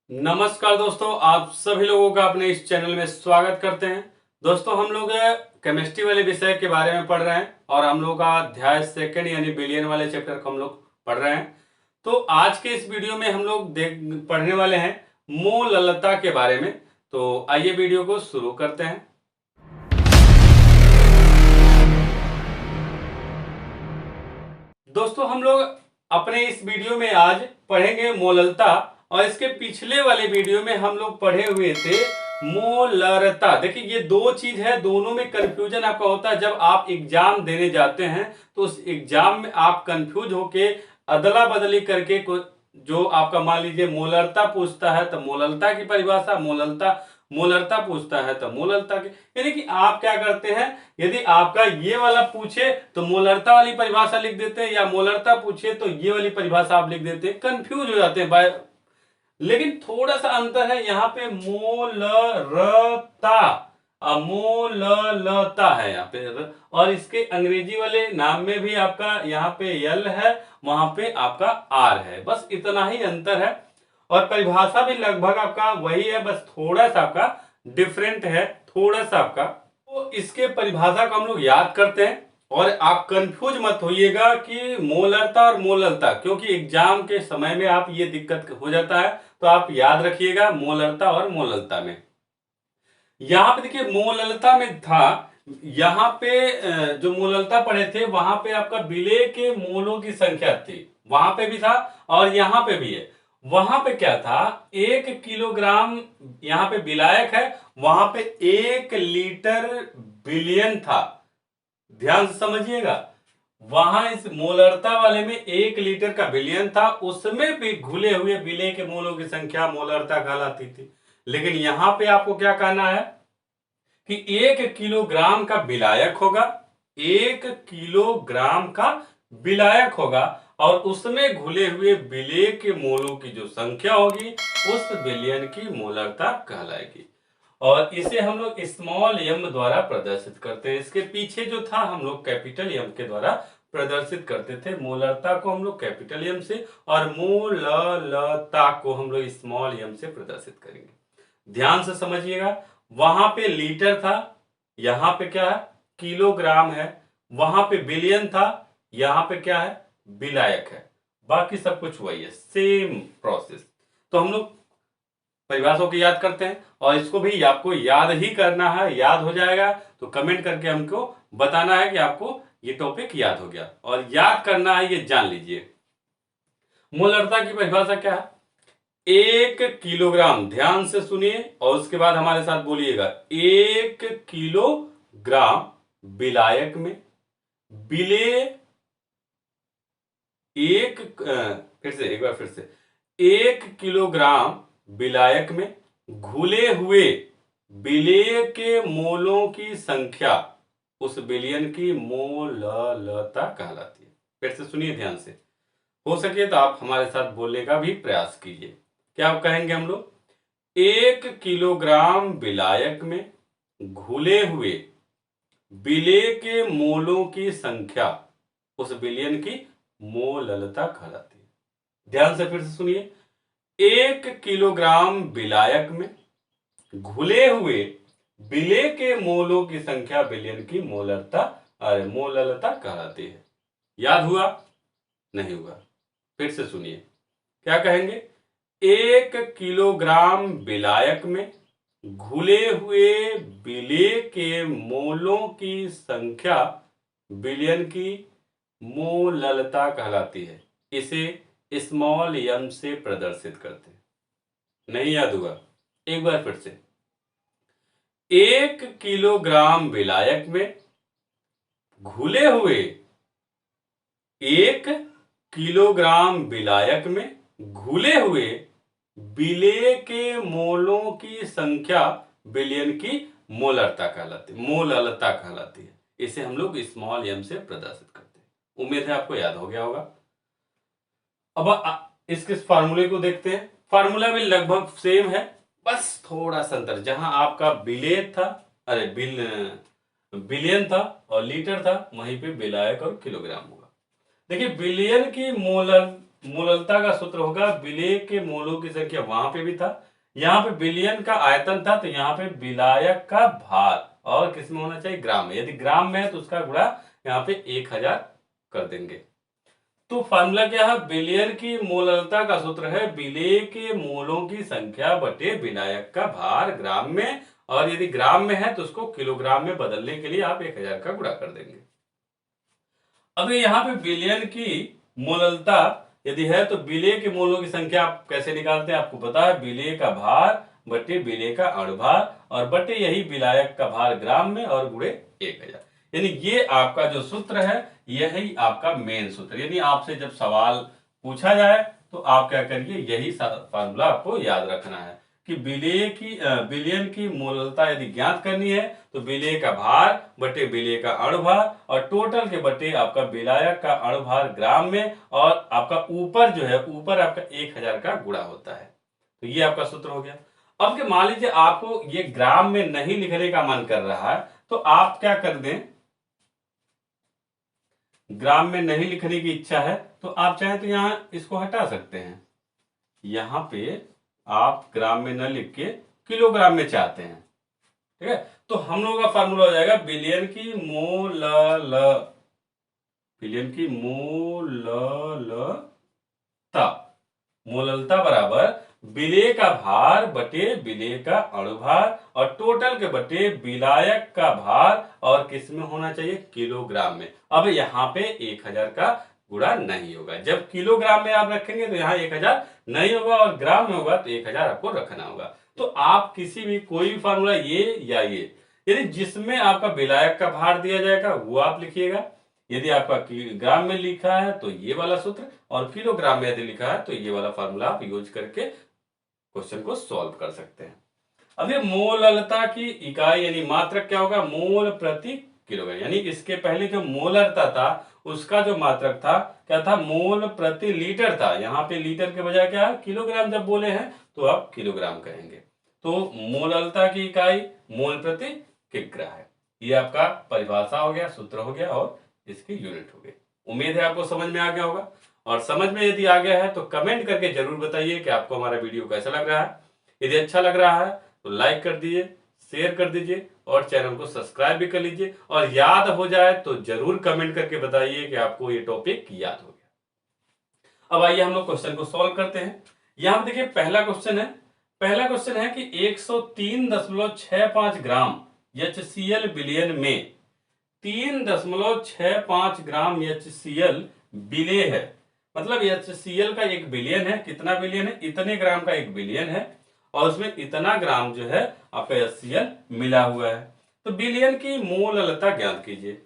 नमस्कार दोस्तों, आप सभी लोगों का अपने इस चैनल में स्वागत करते हैं। दोस्तों, हम लोग केमिस्ट्री वाले विषय के बारे में पढ़ रहे हैं और हम लोग का अध्याय सेकंड यानी बिलियन वाले चैप्टर को हम लोग पढ़ रहे हैं। तो आज के इस वीडियो में हम लोग पढ़ने वाले हैं मोललता के बारे में। तो आइए वीडियो को शुरू करते हैं। दोस्तों, हम लोग अपने इस वीडियो में आज पढ़ेंगे मोललता और इसके पिछले वाले वीडियो में हम लोग पढ़े हुए थे मोलरता। देखिए, ये दो चीज है, दोनों में कंफ्यूजन आपका होता है। जब आप एग्जाम देने जाते हैं तो उस एग्जाम में आप कंफ्यूज होके अदला बदली करके जो आपका मान लीजिए मोलरता पूछता है तो मोललता की परिभाषा, मोलरता पूछता है तो मोललता की, यानी कि आप क्या करते हैं, यदि आपका ये वाला पूछे तो मोलरता वाली परिभाषा लिख देते हैं, या मोलरता पूछे तो ये वाली परिभाषा आप लिख देते हैं, कंफ्यूज हो जाते हैं। लेकिन थोड़ा सा अंतर है यहाँ पे, मोलरता मोललता है यहाँ पे, और इसके अंग्रेजी वाले नाम में भी आपका यहाँ पे यल है, वहां पे आपका आर है, बस इतना ही अंतर है। और परिभाषा भी लगभग आपका वही है, बस थोड़ा सा आपका डिफरेंट है, थोड़ा सा आपका। तो इसके परिभाषा को हम लोग याद करते हैं और आप कंफ्यूज मत होइएगा कि मोलरता और मोललता, क्योंकि एग्जाम के समय में आप ये दिक्कत हो जाता है। तो आप याद रखिएगा मोलरता और मोललता में। यहां पे देखिए मोललता में था, यहां पे जो मोललता पढ़े थे वहां पे आपका विलेय के मोलों की संख्या थी, वहां पे भी था और यहां पे भी है। वहां पे क्या था, 1 किलोग्राम यहां पे विलायक है, वहां पे 1 लीटर विलियन था। ध्यान से समझिएगा, वहां इस मोलरता वाले में 1 लीटर का विलियन था, उसमें भी घुले हुए विलेय के मोलों की संख्या मोलरता कहलाती थी। लेकिन यहां पे आपको क्या कहना है कि 1 किलोग्राम का विलायक होगा, 1 किलोग्राम का विलायक होगा, और उसमें घुले हुए विलेय के मोलों की जो संख्या होगी उस विलियन की मोलरता कहलाएगी। और इसे हम लोग स्मॉल एम द्वारा प्रदर्शित करते हैं। इसके पीछे जो था हम लोग कैपिटल एम के द्वारा प्रदर्शित करते थे। मोलरता को हम लोग कैपिटल एम से और मोललता को हम लोग स्मॉल एम से प्रदर्शित करेंगे। ध्यान से समझिएगा, वहां पे लीटर था, यहां पे क्या है, किलोग्राम है, वहां पे बिलियन था, यहां पे क्या है, विलायक है। बाकी सब कुछ वही है, सेम प्रोसेस। तो हम लोग परिभाषाओं को याद करते हैं और इसको भी आपको याद ही करना है। याद हो जाएगा तो कमेंट करके हमको बताना है कि आपको ये टॉपिक याद हो गया, और याद करना है, ये जान लीजिए। मोलरता की परिभाषा क्या है, 1 किलोग्राम, ध्यान से सुनिए और उसके बाद हमारे साथ बोलिएगा, 1 किलोग्राम विलायक में विलेय फिर से 1 किलोग्राम विलायक में घुले हुए विलेय के मोलों की संख्या उस विलियन की मोललता कहलाती है। फिर से सुनिए ध्यान से, हो सके तो आप हमारे साथ बोलने का भी प्रयास कीजिए। क्या आप कहेंगे हम लोग, 1 किलोग्राम विलायक में घुले हुए विलेय के मोलों की संख्या उस विलियन की मोललता कहलाती है। ध्यान से फिर से सुनिए, 1 किलोग्राम विलायक में घुले हुए विलेय के मोलों की संख्या विलियन की मोललता कहलाती है। याद हुआ? नहीं हुआ? फिर से सुनिए, क्या कहेंगे, 1 किलोग्राम विलायक में घुले हुए विलेय के मोलों की संख्या विलियन की मोललता कहलाती है। इसे स्मॉल एम से प्रदर्शित करते हैं। नहीं याद हुआ? एक बार फिर से, 1 किलोग्राम विलायक में घुले हुए 1 किलोग्राम विलायक में घुले हुए विलेय के मोलों की संख्या विलियन की मोललता कहलाती है। इसे हम लोग स्मॉल एम से प्रदर्शित करते हैं। उम्मीद है आपको याद हो गया होगा। अब इसके फार्मूले को देखते हैं। फार्मूला भी लगभग सेम है, बस थोड़ा सा अंतर, जहां आपका बिलियन था और लीटर था, वहीं पे विलायक और किलोग्राम होगा। देखिए, बिलियन की मोललता का सूत्र होगा विलेय के मोलों की संख्या, वहां पे भी था, यहाँ पे बिलियन का आयतन था तो यहाँ पे विलायक का भार, और किसमें होना चाहिए, ग्राम में। यदि ग्राम में है तो उसका गुणा यहाँ पे 1000 कर देंगे। तो फार्मूला क्या है, बिलियन की मोललता का सूत्र है विलेय के मोलों की संख्या बटे विलायक का भार ग्राम में, और यदि ग्राम में है तो उसको किलोग्राम में बदलने के लिए आप 1000 का गुणा कर देंगे। अब यहाँ पे बिलियन की मोललता यदि है तो विलेय के मोलों की संख्या आप कैसे निकालते हैं, आपको पता है, विलेय का भार बटे विलेय का अणुभार और बटे यही विलायक का भार ग्राम में और गुणे 1000। यानी ये आपका जो सूत्र है यही आपका मेन सूत्र। यानी आपसे जब सवाल पूछा जाए तो आप क्या करिए, यही फार्मूला आपको याद रखना है कि विलियन की मोललता यदि ज्ञात करनी है तो विलेय का भार बटे विलेय का अणुभार और टोटल के बटे आपका विलायक का अणुभार ग्राम में, और आपका ऊपर जो है, ऊपर आपका 1000 का गुणा होता है। तो ये आपका सूत्र हो गया। अब के मान लीजिए आपको ये ग्राम में नहीं लिखने का मन कर रहा है तो आप क्या कर दें, ग्राम में नहीं लिखने की इच्छा है तो आप चाहें तो यहां इसको हटा सकते हैं। यहां पे आप ग्राम में न लिख के किलोग्राम में चाहते हैं, ठीक है, तो हम लोगों का फार्मूला हो जाएगा बिलियन की मोललता बराबर विलेय का भार बटे विलेय का अणुभार और टोटल के बटे विलायक का भार, और किस में होना चाहिए, किलोग्राम में। अब यहाँ पे 1000 का गुणा नहीं होगा, जब किलोग्राम में आप रखेंगे तो यहाँ 1000 नहीं होगा और ग्राम में होगा तो 1000 आपको रखना होगा। तो आप किसी भी कोई भी फार्मूला ये या ये, यदि जिसमें आपका विलायक का भार दिया जाएगा वो आप लिखिएगा, यदि आपका ग्राम में लिखा है तो ये वाला सूत्र, और किलोग्राम में यदि लिखा है तो ये वाला फार्मूला आप यूज करके क्वेश्चन को सॉल्व कर सकते हैं। अब ये मोललता की इकाई यानी मात्रक क्या होगा, मोल प्रति किलोग्राम। यानी इसके पहले जो मोलरता था उसका जो मात्रक था क्या था, मोल प्रति लीटर था। यहाँ पे लीटर के बजाय क्या है, किलोग्राम जब बोले हैं तो आप किलोग्राम कहेंगे। तो मोललता की इकाई मोल प्रति किग्रा है। ये आपका परिभाषा हो गया, सूत्र हो गया और इसकी यूनिट हो गई। उम्मीद है आपको समझ में आ गया होगा, और समझ में यदि आ गया है तो कमेंट करके जरूर बताइए कि आपको हमारा वीडियो कैसा लग रहा है। यदि अच्छा लग रहा है तो लाइक कर दीजिए, शेयर कर दीजिए और चैनल को सब्सक्राइब भी कर लीजिए, और याद हो जाए तो जरूर कमेंट करके बताइए कि आपको ये टॉपिक याद हो गया। अब आइए हम लोग क्वेश्चन को सॉल्व करते हैं। यहां पर देखिए पहला क्वेश्चन है कि 103.65 ग्राम HCl बिलियन में 3.65 ग्राम HCl विलेय है। मतलब HCl का एक बिलियन है, कितना बिलियन है, इतने ग्राम का एक बिलियन है, और उसमें इतना ग्राम जो है आपका HCl मिला हुआ है। तो बिलियन की मोललता ज्ञात कीजिए।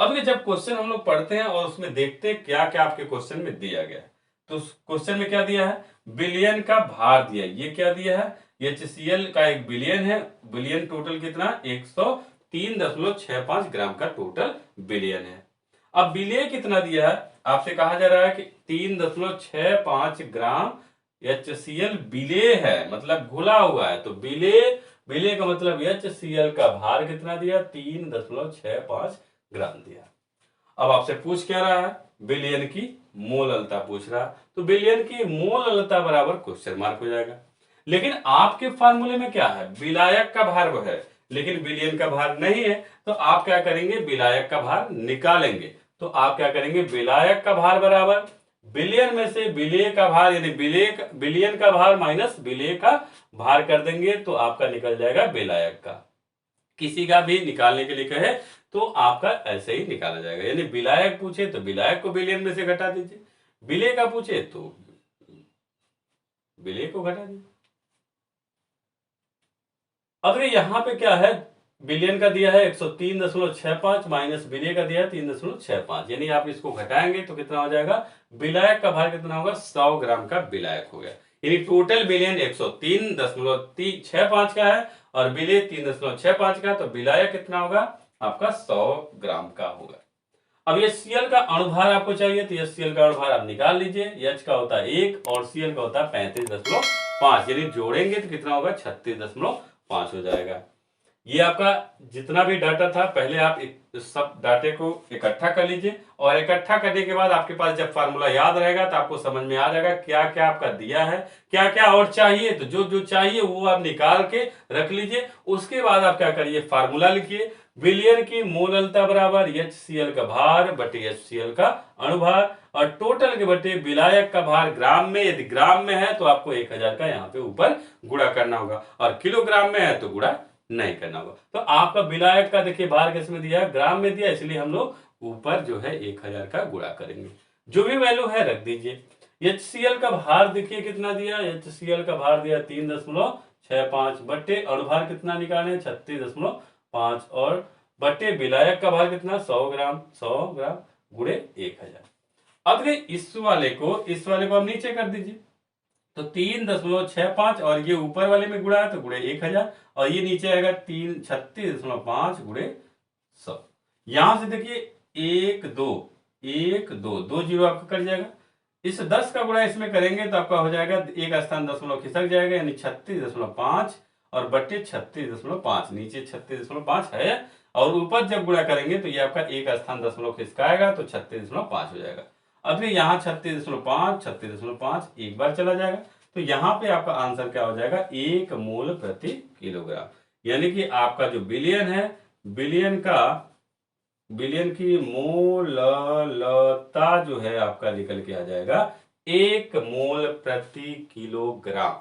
अब ये जब क्वेश्चन हम लोग पढ़ते हैं और उसमें देखते हैं क्या क्या आपके क्वेश्चन में दिया गया है, तो क्वेश्चन में क्या दिया है, बिलियन का भार दिया, ये क्या दिया है, HCl का एक बिलियन है, बिलियन टोटल कितना, 103.65 ग्राम का टोटल बिलियन है। अब विलेय कितना दिया है, आपसे कहा जा रहा है कि 3.65 ग्राम HCl विलेय है, मतलब घुला हुआ है। तो विलेय का मतलब HCl का भार कितना दिया, 3.65 ग्राम दिया। अब आपसे पूछ क्या रहा है, बिलियन की मोललता पूछ रहा, तो बिलियन की मोललता बराबर क्वेश्चन मार्क हो जाएगा। लेकिन आपके फार्मूले में क्या है, विलायक का भार वो है लेकिन बिलियन का भार नहीं है, तो आप क्या करेंगे, विलायक का भार निकालेंगे। तो आप क्या करेंगे, विलायक का भार बराबर बिलियन में से विलेय का भार, यानी बिलियन का भार माइनस विलेय का भार कर देंगे तो आपका निकल जाएगा विलायक का। किसी का भी निकालने के लिए कहे तो आपका ऐसे ही निकाला जाएगा, यानी विलायक पूछे तो विलायक को बिलियन में से घटा दीजिए, विलेय का पूछे तो विलेय को घटा दीजिए। अब यहाँ पे क्या है, बिलियन का दिया है 103.65 माइनस विलेय का दिया है 3.65, यानी आप इसको घटाएंगे तो कितना हो जाएगा, विलायक का भार कितना होगा, 100 ग्राम का विलायक हो गया। यानी टोटल बिलियन 103.65 का है और विलेय 3.65 का, तो विलायक कितना होगा आपका 100 ग्राम का होगा। अब ये Cl का अणुभार आपको चाहिए तो Cl का अणुभार आप निकाल लीजिए, H का होता है 1 और Cl का होता है 35.5, यानी जोड़ेंगे तो कितना होगा 36.5 हो जाएगा। ये आपका जितना भी डाटा था पहले आप सब डाटे को इकट्ठा कर लीजिए, और इकट्ठा करने के बाद आपके पास जब फार्मूला याद रहेगा तो आपको समझ में आ जाएगा क्या क्या आपका दिया है, क्या क्या और चाहिए। तो जो जो चाहिए वो आप निकाल के रख लीजिए। उसके बाद आप क्या करिए, फार्मूला लिखिए, विलियन की मोललता बराबर HCl का भार बटे HCl का अणुभार, और टोटल के बटे विलायक का भार ग्राम में, यदि ग्राम में है तो आपको 1000 का यहाँ पे ऊपर गुणा करना होगा, और किलोग्राम में है तो गुणा नहीं करना होगा। तो आपका विलायक का देखिए भार किस में दिया है, ग्राम में दिया, इसलिए हम लोग ऊपर जो है 1000 का गुणा करेंगे। जो भी वैल्यू है रख दीजिए। HCl का भार देखिए कितना दिया, HCl का भार दिया 3.65 बट्टे अणुभार कितना निकाले 36.5, और बट्टे विलायक का भार कितना 100 ग्राम, 100 ग्राम गुणे 1000। अब इस वाले को आप नीचे कर दीजिए, तो 3.65 और ये ऊपर वाले में गुणा है तो गुणे 1000, और ये नीचे आएगा 36.5 गुणे 100। यहां से देखिए 1 2 1 2 2 जीरो आपका कट जाएगा। इस 10 का गुणा इसमें करेंगे तो आपका हो जाएगा, एक स्थान दशमलव खिसक जाएगा, यानी 36.5 और बट्टे 36.5, नीचे 36.5 है, और ऊपर जब गुणा करेंगे तो ये आपका एक स्थान दशमलव खिसकाएगा तो 36.5 हो जाएगा। अभी यहाँ 36.5 एक बार चला जाएगा, तो यहाँ पे आपका आंसर क्या हो जाएगा, 1 मोल प्रति किलोग्राम। यानी कि आपका जो बिलियन है, बिलियन की मोललता जो है आपका निकल के आ जाएगा 1 मोल प्रति किलोग्राम।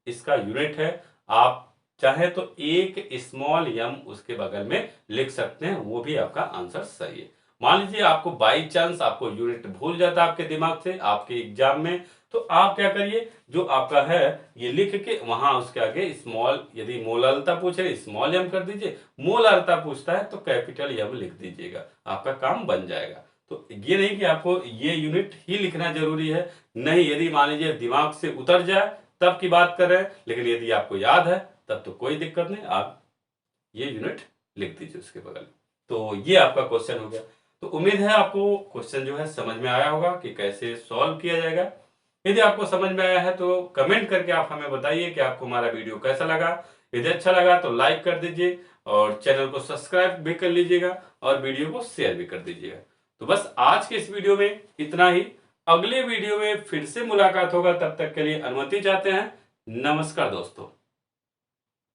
इसका यूनिट है, आप चाहे तो एक स्मॉल m उसके बगल में लिख सकते हैं, वो भी आपका आंसर सही है। मान लीजिए आपको बाई चांस आपको यूनिट भूल जाता है आपके दिमाग से आपके एग्जाम में, तो आप क्या करिए, जो आपका है ये लिख के वहां उसके आगे स्मॉल, यदि मोललता पूछे स्मॉल m कर दीजिए, मोललता पूछता है तो कैपिटल M लिख दीजिएगा, आपका काम बन जाएगा। तो ये नहीं कि आपको ये यूनिट ही लिखना जरूरी है, नहीं, यदि मान लीजिए दिमाग से उतर जाए तब की बात कर रहे हैं, लेकिन यदि आपको याद है तब तो कोई दिक्कत नहीं, आप ये यूनिट लिख दीजिए उसके बगल। तो ये आपका क्वेश्चन हो गया। तो उम्मीद है आपको क्वेश्चन जो है समझ में आया होगा कि कैसे सॉल्व किया जाएगा। यदि आपको समझ में आया है तो कमेंट करके आप हमें बताइए कि आपको हमारा वीडियो कैसा लगा। यदि अच्छा लगा तो लाइक कर दीजिए, और चैनल को सब्सक्राइब भी कर लीजिएगा, और वीडियो को शेयर भी कर दीजिएगा। तो बस आज के इस वीडियो में इतना ही। अगले वीडियो में फिर से मुलाकात होगा, तब तक के लिए अनुमति चाहते हैं। नमस्कार दोस्तों।